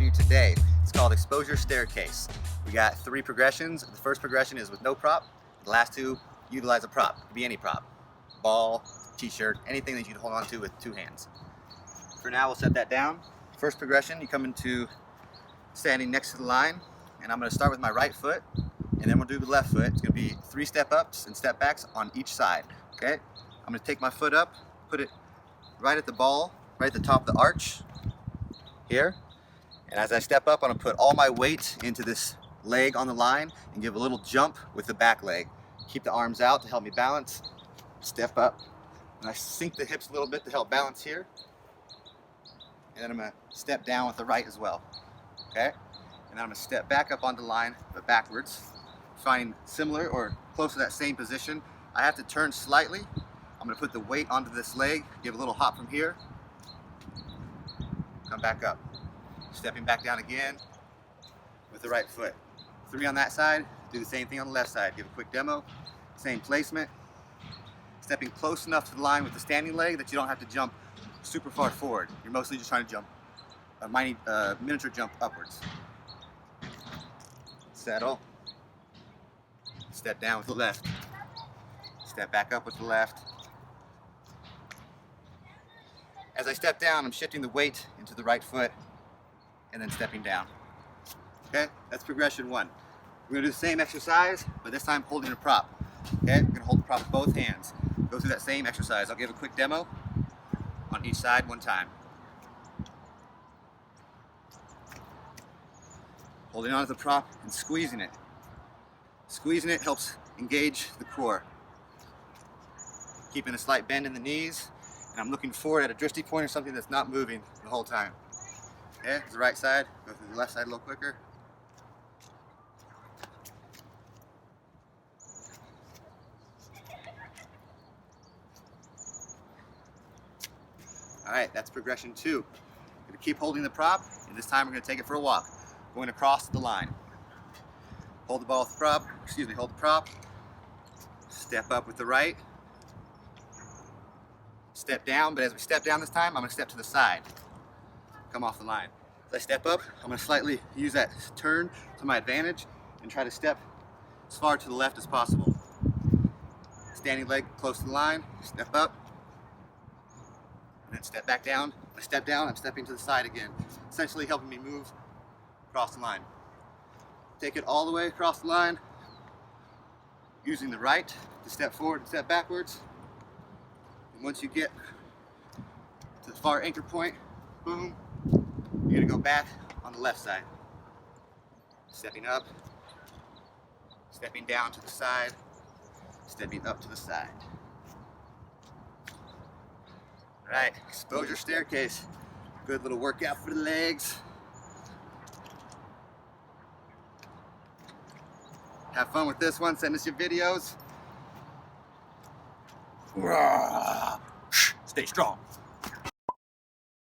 for you today. It's called Exposure Staircase. We got 3 progressions. The first progression is with no prop. The last 2 utilize a prop. It could be any prop. Ball, t-shirt, anything that you can hold on to with 2 hands. For now, we'll set that down. First progression, you come into standing next to the line, and I'm going to start with my right foot, and then we'll do the left foot. It's going to be 3 step ups and step backs on each side. Okay? I'm going to take my foot up, put it right at the ball, right at the top of the arch here. And as I step up, I'm going to put all my weight into this leg on the line and give a little jump with the back leg. Keep the arms out to help me balance. Step up. And I sink the hips a little bit to help balance here. And then I'm going to step down with the right as well. Okay? And then I'm going to step back up onto the line, but backwards. Find similar or close to that same position. I have to turn slightly. I'm going to put the weight onto this leg, give a little hop from here. Come back up. Stepping back down again with the right foot. 3 on that side, do the same thing on the left side. Give a quick demo, same placement. Stepping close enough to the line with the standing leg that you don't have to jump super far forward. You're mostly just trying to jump a miniature jump upwards. Settle. Step down with the left. Step back up with the left. As I step down, I'm shifting the weight into the right foot and then stepping down. Okay, that's progression 1. We're gonna do the same exercise, but this time holding a prop. Okay, we're gonna hold the prop with both hands. Go through that same exercise. I'll give a quick demo on each side one time. Holding onto the prop and squeezing it. Squeezing it helps engage the core. Keeping a slight bend in the knees, and I'm looking forward at a drifty point or something that's not moving the whole time. Okay, the right side, go through the left side a little quicker. Alright, that's progression 2. We're going to keep holding the prop, and this time we're going to take it for a walk. Going across the line. Hold the ball with the prop, hold the prop. Step up with the right. Step down, but as we step down this time, I'm going to step to the side. Come off the line. As I step up, I'm going to slightly use that turn to my advantage and try to step as far to the left as possible. Standing leg close to the line, step up, and then step back down. I step down, I'm stepping to the side again, essentially helping me move across the line. Take it all the way across the line, using the right to step forward and step backwards. And once you get to the far anchor point, boom, you're going to go back on the left side. Stepping up, stepping down to the side, stepping up to the side. Alright, exposure staircase. Good little workout for the legs. Have fun with this one. Send us your videos. Stay strong.